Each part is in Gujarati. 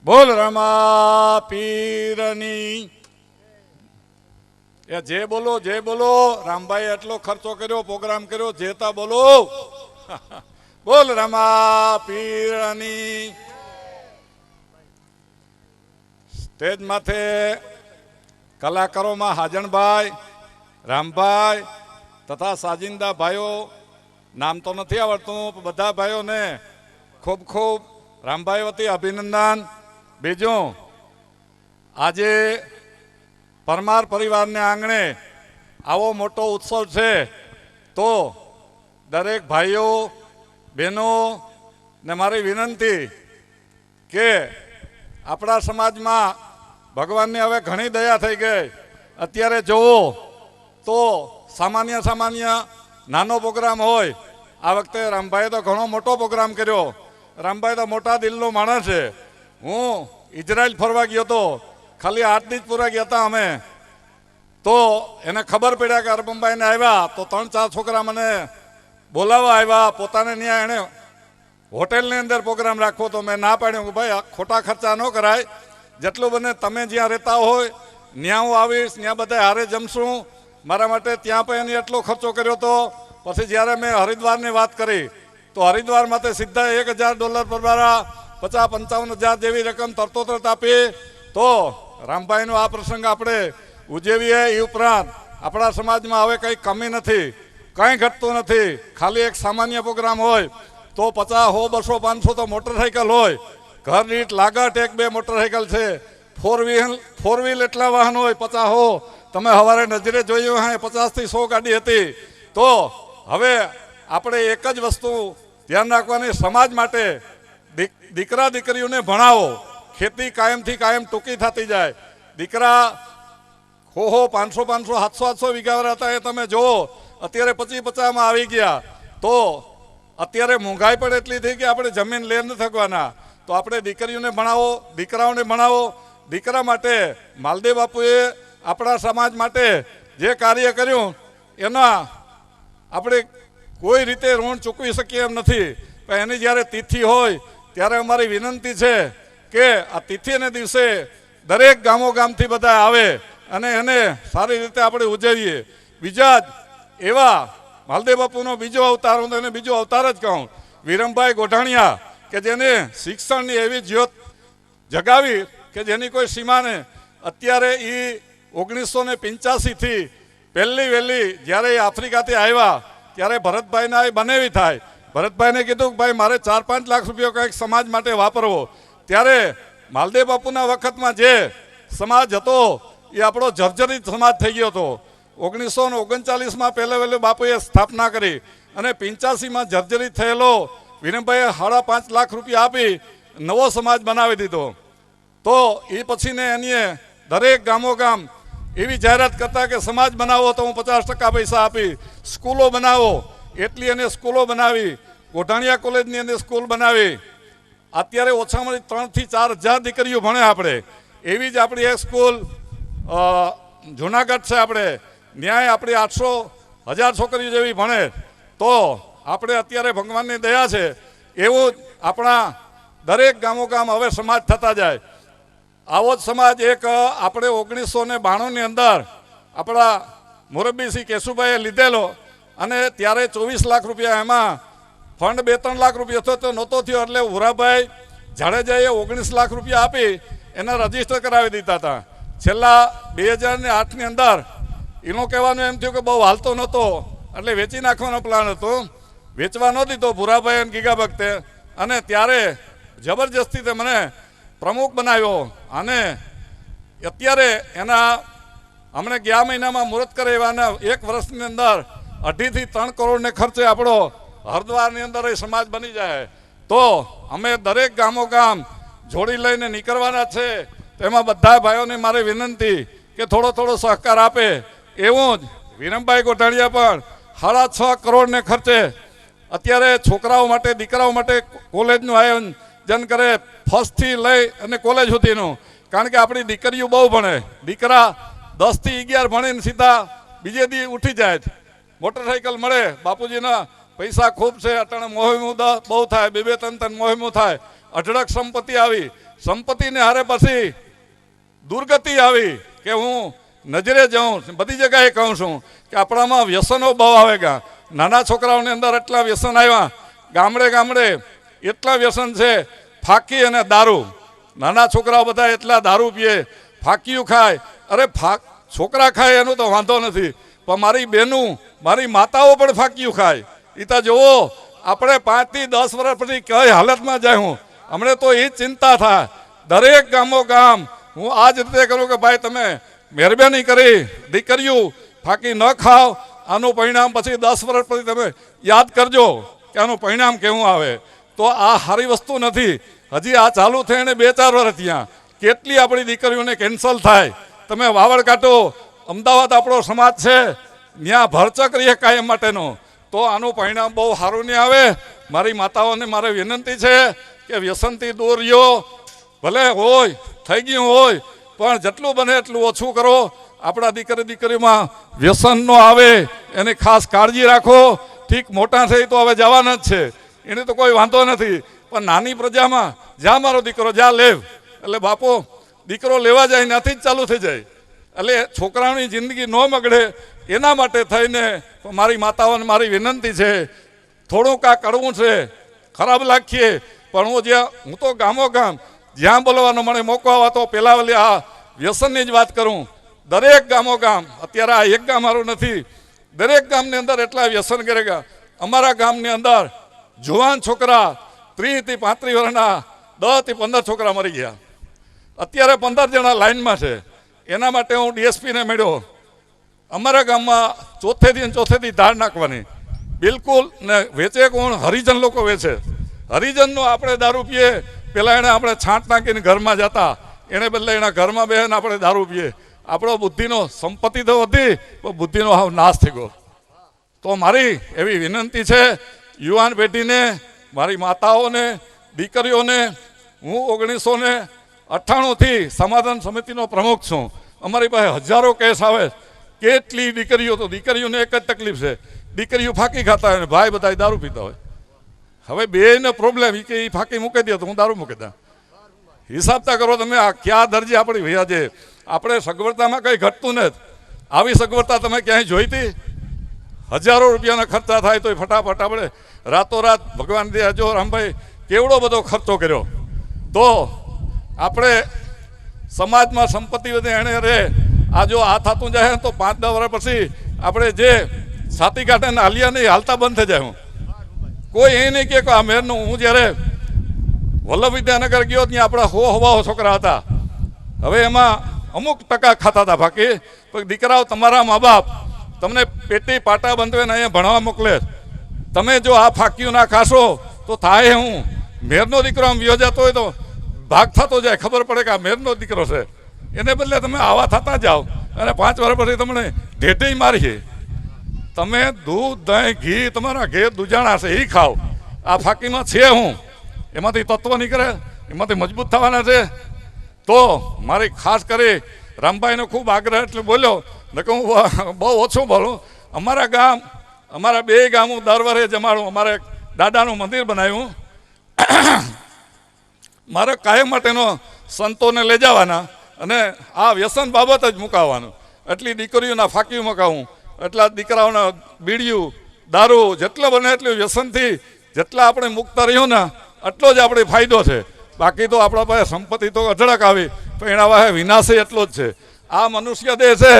બોલ રમા પીરની એ જે બોલો રામભાઈ એટલો ખર્ચો કર્યો, પ્રોગ્રામ કર્યો, જેતા બોલો. બોલ રમા પીરની. સ્ટેજ માથે કલાકારોમાં હાજણભાઈ, રામભાઈ તથા સાજિંદા ભાઈઓ, નામ તો નથી આવડતું, બધા ભાઈઓને ખૂબ ખૂબ રામભાઈ વતી અભિનંદન. બીજું, આજે પરમાર પરિવારને આંગણે આવો મોટો ઉત્સવ છે, તો દરેક ભાઈઓ બહેનો ને મારી વિનંતી કે આપણા સમાજમાં ભગવાનની હવે ઘણી દયા થઈ ગઈ. અત્યારે જોવો તો સામાન્ય નાનો પ્રોગ્રામ હોય, આ વખતે રામભાઈએ તો ઘણો મોટો પ્રોગ્રામ કર્યો. રામભાઈ તો મોટા દિલનો માણસ છે. હું ઇઝરાયલ ફરવા ગયો હતો, ખાલી 8 દિવસ પૂરા ગયા હતા અમે, તો એને ખબર પડ્યા કે અરબંબાઈને આવ્યા તો 3-4 છોકરા મને બોલાવવા આવ્યા. પોતાને ત્યાં એણે હોટેલની અંદર પ્રોગ્રામ રાખવો, તો મેં ના પાડ્યું કે ભાઈ ખોટા ખર્ચા ન કરાય, જેટલું બને તમે જ્યાં રહેતા હોય ત્યાં હું આવીશ, ત્યાં બધા હારે જમશું. મારા માટે ત્યાં પણ એને એટલો ખર્ચો કર્યો હતો. પછી જ્યારે મેં હરિદ્વારની વાત કરી તો હરિદ્વાર માટે સીધા $1000 પર બારા 50-55 હજાર જેવી રકમ તરત આપી. તો રામભાઈનો આ પ્રસંગ આપણે ઉજવીએ. એ ઉપરાંત આપણા સમાજમાં હવે કંઈ કમી નથી, કંઈ ઘટતું નથી. ખાલી એક સામાન્ય પ્રોગ્રામ હોય તો 50, 100, 200, 500 તો મોટરસાઇકલ હોય. ઘર દીઠ લાગત 1-2 મોટરસાઇકલ છે. ફોર વ્હીલ એટલા વાહન હોય 50. તમે સવારે નજરે જોયું હે 50 થી 100 ગાડી હતી. તો હવે આપણે એક જ વસ્તુ ધ્યાન રાખવાની, સમાજ માટે દીકરા દીકરીઓને ભણાવો. ખેતી કાયમથી કાયમ ટૂંકી થતી જાય. દીકરા 500, 700 વીઘા હતા એ તમે જુઓ, અત્યારે 50-50માં આવી ગયા. તો અત્યારે મોંઘાઈ પણ એટલી થઈ કે આપણે જમીન લઈ નથી શકવાના. તો આપણે દીકરીઓને ભણાવો, દીકરાઓને ભણાવો. દીકરા માટે માલદેવ બાપુએ આપણા સમાજ માટે જે કાર્ય કર્યું એના આપણે કોઈ રીતે ઋણ ચૂકવી શકીએ એમ નથી. પણ એની જ્યારે તિથિ હોય ત્યારે અમારી વિનંતી છે કે આ તિથિને દિવસે દરેક ગામોગામથી બધા આવે અને એને સારી રીતે આપણે ઉજવીએ. બીજા જ એવા માલદેવ બાપુનો બીજો અવતાર, હું એને બીજો અવતાર જ કહું, વિરમભાઈ ગોઢાણીયા, કે જેને શિક્ષણની એવી જ્યોત જગાવી કે જેની કોઈ સીમાને. અત્યારે એ 1985થી પહેલી વહેલી જ્યારે એ આફ્રિકાથી આવ્યા ત્યારે ભરતભાઈના એ બનેવી થાય. ભરતભાઈને કીધું કે ભાઈ મારે 4-5 લાખ રૂપિયા કંઈક સમાજ માટે વાપરવો. ત્યારે માલદેવ બાપુના વખતમાં જે સમાજ હતો એ આપણો જર્જરિત સમાજ થઈ ગયો હતો. 1939માં પહેલા વહેલું બાપુએ સ્થાપના કરી અને 85માં જર્જરિત થયેલો વિરમભાઈએ 5.5 લાખ રૂપિયા આપી નવો સમાજ બનાવી દીધો. તો એ પછીને એની દરેક ગામોગામ એવી જાહેરાત કરતા કે સમાજ બનાવો તો હું 50% પૈસા આપી, સ્કૂલો બનાવો, એટલી એને સ્કૂલો બનાવી. ગોઢાણીયા કોલેજની અંદર સ્કૂલ બનાવી. અત્યારે ઓછામાં 3 થી 4 હજાર દીકરીઓ ભણે આપણે. એવી જ આપણી એક સ્કૂલ જુનાગઢ છે, આપણે ન્યાય આપણી 800,000 છોકરીઓ જેવી ભણે. તો આપણે અત્યારે ભગવાનની દયા છે એવું જ આપણા દરેક ગામોગામ હવે સમાજ થતા જાય. આવો જ સમાજ એક આપણે 1992ની અંદર આપણા મોરબી શ્રી કેશુભાઈએ લીધેલો અને ત્યારે 24 લાખ રૂપિયા, એમાં ફંડ 2-3 લાખ રૂપિયા થયો તો નહોતો થયો. એટલે ઉરાભાઈ જાડેજાએ 19 લાખ રૂપિયા આપી એને રજીસ્ટર કરાવી દીધા હતા. છેલ્લા 2008ની અંદર એનું કહેવાનું એમ થયું કે બહુ હાલતો નહોતો એટલે વેચી નાખવાનો પ્લાન હતો. વેચવા ન દીધો ભૂરાભાઈ અને ગીગા ભક્તે, અને ત્યારે જબરજસ્તી મને પ્રમુખ બનાવ્યો. અને અત્યારે એના હમણાં ગયા મહિનામાં મુહૂર્ત કરે એવાના 1 વર્ષની અંદર 2.5 થી 3 કરોડને ખર્ચે આપણો હરિદ્વારની અંદર એ સમાજ બની જાય. તો અમે દરેક ગામોગામ જોડી લઈને નીકળવાના છે. તેમાં બધા ભાઈઓને મારી વિનંતી કે થોડો સહકાર આપે. એવું જ વિરમભાઈ ગોઢાણીયા પણ 6.5 કરોડને ખર્ચે અત્યારે છોકરાઓ માટે, દીકરાઓ માટે કોલેજનું આયોજન કરે, ફર્સ્ટથી લઈ અને કોલેજ સુધીનું. કારણ કે આપણી દીકરીઓ બહુ ભણે. દીકરા 10 થી 11 ભણીને સીધા બીજે દી ઉઠી જાય. મોટરસાઇકલ મળે, બાપુજીના પૈસા ખૂબ છે, અટાણે મોહિમું બહુ થાય, બે ત્રણ મોહિમું થાય, અઢળક સંપત્તિ આવી, સંપત્તિને હારે પછી દુર્ગતિ આવી કે હું નજરે જાઉં, બધી જગ્યાએ કહું છું કે આપણામાં વ્યસનો બહુ આવે ગયા. નાના છોકરાઓની અંદર એટલા વ્યસન આવ્યા, ગામડે ગામડે એટલા વ્યસન છે, ફાકી અને દારૂ. નાના છોકરાઓ બધા એટલા દારૂ પીએ, ફાકીયું ખાય. અરે છોકરા ખાય એનું તો વાંધો નથી, પણ મારી બહેનું, મારી માતાઓ પણ ફાકીયું ખાય. એ તો જુઓ, આપણે 5 થી 10 વર્ષ પછી કઈ હાલતમાં જાય. હું હમણે તો એ જ ચિંતા થાય. દરેક ગામો ગામ હું આ જ રીતે કરું કે ભાઈ તમે મહેરબાની કરી દીકરીઓ ફાકી ન ખાઓ. આનું પરિણામ પછી 10 વર્ષ પછી તમે યાદ કરજો કે આનું પરિણામ કેવું આવે. તો આ સારી વસ્તુ નથી. હજી આ ચાલુ થઈને 2-4 વર્ષ ત્યાં કેટલી આપણી દીકરીઓને કેન્સલ થાય. તમે વાવડ કાઢો, અમદાવાદ આપણો સમાજ છે, ત્યાં ભરચક રહીએ કાયમ માટેનો. તો આનું પરિણામ બહુ સારું નહીં આવે. મારી માતાઓને મારે વિનંતી છે કે વ્યસનથી દૂર રહ્યો. ભલે હોય થઈ ગયું હોય, પણ જેટલું બને એટલું ઓછું કરો. આપણા દીકરીમાં વ્યસન ન આવે એની ખાસ કાળજી રાખો. ઠીક મોટા થઈ તો હવે જવાના જ છે, એને તો કોઈ વાંધો નથી, પણ નાની પ્રજામાં જ્યાં મારો દીકરો જ્યાં લેવ, એટલે બાપો દીકરો લેવા જાય ત્યાંથી જ ચાલુ થઈ જાય. એટલે છોકરાઓની જિંદગી ન બગડે એના માટે થઈને મારી માતાઓને મારી વિનંતી છે. થોડુંક આ કડવું છે, ખરાબ લાગીએ, પણ હું તો ગામો ગામ જ્યાં બોલવાનો મને મોકો આવે તો પહેલાં આ વ્યસનની જ વાત કરું. દરેક ગામો ગામ, અત્યારે આ એક ગામ મારું નથી, દરેક ગામની અંદર એટલા વ્યસન કરેગા. અમારા ગામની અંદર જુવાન છોકરા 30 થી 35 વર્ષના 10 થી 15 છોકરા મરી ગયા. અત્યારે 15 જણા લાઈનમાં છે. એના માટે હું ડીએસપીને મળ્યો. અમારા ગામમાં ચોથેથી ધાર નાખવાની બિલકુલ ને. વેચે કોણ? હરિજન લોકો વેચે. હરિજનનો આપણે દારૂ પીએ. પેલા એને આપણે છાંટ નાખીને ઘરમાં જતા, એને બદલે એના ઘરમાં બેસીને આપણે દારૂ પીએ. આપણો બુદ્ધિનો સંપત્તિ તો વધી, પણ બુદ્ધિનો હાવ નાશ થઈ ગયો. તો મારી એવી વિનંતી છે યુવાન પેઢીને, મારી માતાઓને, દીકરીઓને. હું 1998થી સમાધાન સમિતિનો પ્રમુખ છું. અમારી પાસે હજારો કેસ આવે. કેટલી દીકરીઓ, તો દીકરીઓને એક જ તકલીફ છે, દીકરીઓ ફાંકી ખાતા હોય ને ભાઈ બધા દારૂ પીતા હોય. હવે બેને પ્રોબ્લેમ કે એ ફાંકી મૂકી દે તો હું દારૂ મૂકી દઉં. હિસાબતા કરો તમે આ ક્યાં દરજી આપણી ભૈયા છે. આપણે સગવડતામાં કંઈ ઘટતું નથી. આવી સગવડતા તમે ક્યાંય જોઈ હતી? હજારો રૂપિયાના ખર્ચા થાય તો ફટાફટ આપણે રાતોરાત ભગવાન દે. જો રામભાઈ કેવડો બધો ખર્ચો કર્યો. તો આપણે સમાજમાં સંપત્તિ વધે એને રહે. આ જો આ થતું જાય તો 5-10 વર્ષ પછી આપણે જે છાતી કાઢે હાલ્યા નહીં, હાલતા બંધ થઈ જાય. હું કોઈ એ નહીં કે આ મેરનું. હું જ્યારે વલ્લભ વિદ્યાનગર ગયો ત્યાં આપણા હવાઓ છોકરા હતા. હવે એમાં અમુક ટકા ખાતા હતા બાકી. દીકરાઓ, તમારા મા બાપ તમને પેટી પાટા બંધવે ને અહીંયા ભણવા મોકલે. તમે જો આ ફાંક્યું ના ખાશો તો થાય હું. મેરનો દીકરો આમ વ્યો જતો હોય તો ભાગ થતો જાય, ખબર પડે કે આ મેરનો દીકરો છે. એને બદલે તમે આવા થતા જાઓ અને 5 વર્ષ પછી તમને ઢેઢી મારીએ. તમે દૂધ, દહીં, ઘી, તમારા ઘેર દુજાણા છે એ ખાઓ. આ ફાંકીમાં છે હું, એમાંથી તત્વ નીકળે, એમાંથી મજબૂત થવાના છે. તો મારી ખાસ કરી રામભાઈનો ખૂબ આગ્રહ એટલે બોલ્યો, નકર હું બહુ ઓછું બોલું. અમારા 2 ગામ હું દર વર્ષે જમાડું. અમારે દાદાનું મંદિર બનાવ્યું. મારે કાયમ માટેનો સંતોને લઈ જવાના અને આ વ્યસન બાબત જ મુકાવવાનું. એટલી દીકરીઓના ફાંકી મુકાવું, એટલા દીકરાઓના બીડીયું, દારૂ, જેટલા બને એટલું વ્યસનથી જેટલા આપણે મુક્ત રહ્યું ને એટલો જ આપણે ફાયદો છે. બાકી તો આપણા પાસે સંપત્તિ તો અઢળક આવી, પણ એના પાસે વિનાશ એટલો જ છે. આ મનુષ્ય દેહ છે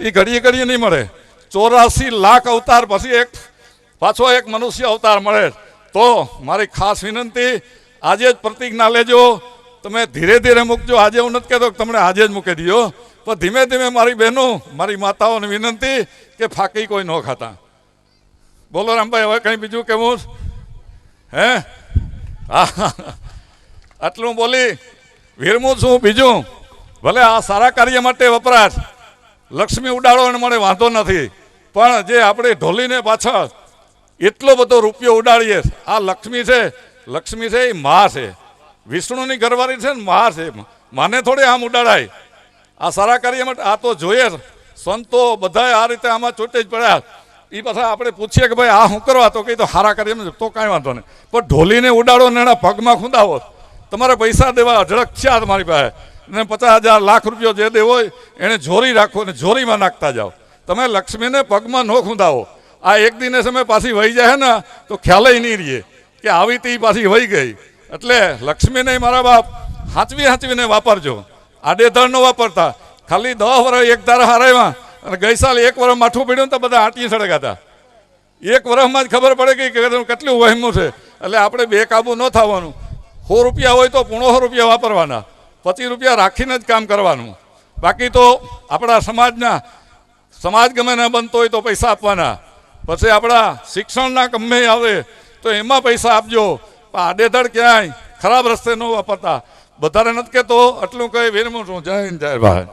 એ ઘડીએ ઘડીએ નહીં મળે. 84 લાખ અવતાર પછી પાછો એક મનુષ્ય અવતાર મળે. તો મારી ખાસ વિનંતી, આજે જ પ્રતિજ્ઞા લેજો. તમે ધીરે ધીરે મૂકજો. આજે હું નથી કહેતો કે તમને આજે જ મૂકી દો, પણ ધીમે ધીમે મારી બહેનો, મારી માતાઓને વિનંતી કે ફાંકી કોઈ ન ખાતા. બોલો રામભાઈ, હવે કંઈ બીજું કેવું? હે હા, આટલું બોલી વિરમું છું. બીજું ભલે આ સારા કાર્ય માટે વપરાશ, લક્ષ્મી ઉડાડો અને મને વાંધો નથી, પણ જે આપણે ઢોલીને પાછળ એટલો બધો રૂપિયો ઉડાડીએ. આ લક્ષ્મી છે એ મા છે, વિષ્ણુની ઘરવાળી છે ને મા છે. માને થોડી આમ ઉડાડાય. આ સારા કાર્ય માટે આ તો જોઈએ. સંતો બધા આ રીતે આમાં ચોટે જ પડ્યા. એ પાછા આપણે પૂછીએ કે ભાઈ આ શું કરવા, તો કંઈ તો હારા કરીએ એમ તો કાંઈ વાંધો નહીં, પણ ઢોલીને ઉડાડો ને એના પગમાં ખૂંદાવો, તમારે પૈસા દેવા ઝડક છે તમારી પાસે, ને 50,000 લાખ રૂપિયો જે દેવો હોય એને જોરી રાખો ને જોરીમાં નાખતા જાઓ, તમે લક્ષ્મીને પગમાં ન ખૂંદાવો. આ એક દિને સમય પાછી વહી જાય ને તો ખ્યાલ નહીં રહીએ કે આવી તી પાછી વહી ગઈ. એટલે લક્ષ્મીને મારા બાપ હાંચવીને વાપરજો, આડેધડ ન વાપરતા. ખાલી 10 વર્ષ એક ધારા હારામાં અને ગઈ સાલ 1 વર્ષ માઠું પડ્યું ને તો બધા આંટી સળગાતા. 1 વર્ષમાં જ ખબર પડે કે કેટલું વહેમું છે. એટલે આપણે બેકાબુ ન થવાનું. 100 રૂપિયા હોય તો 150 રૂપિયા વાપરવાના, 25 રૂપિયા રાખીને જ કામ કરવાનું. બાકી તો આપણા સમાજ ગમે ન બનતો હોય તો પૈસા આપવાના. પછી આપણા શિક્ષણના ગમે આવે તો એમાં પૈસા આપજો, આડેધડ ક્યાંય ખરાબ રસ્તે ન વાપરતા. વધારે નથી કહેતો, આટલું કહી વિરમું છું. જય હિન્દ, જય ભારત.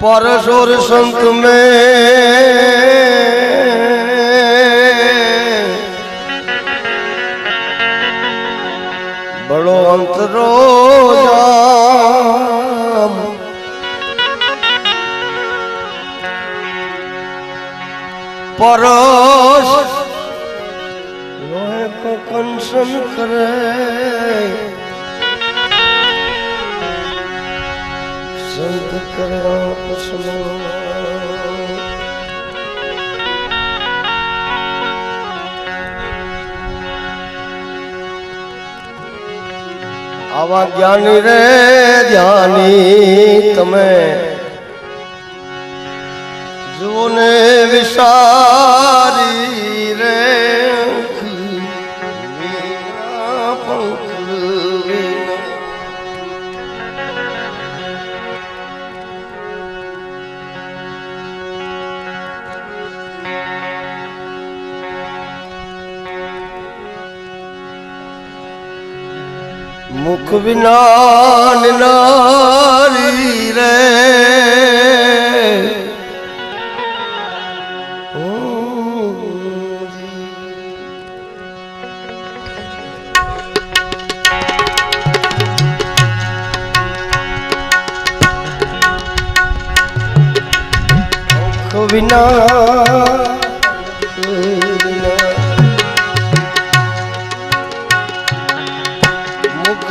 परशुर संत में बड़ो अंतरो जाम, परश लोहे को कंसन करे, संत करो पसलो. आवा ज्ञानी रे ज्ञानी तमे जो ने विसारी रे मीरा पंखली. मुख बिना नारी रे मुख बिना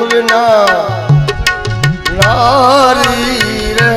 बिना नारी रे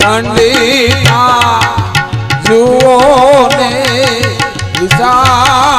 पंडिता जुओ ने विचार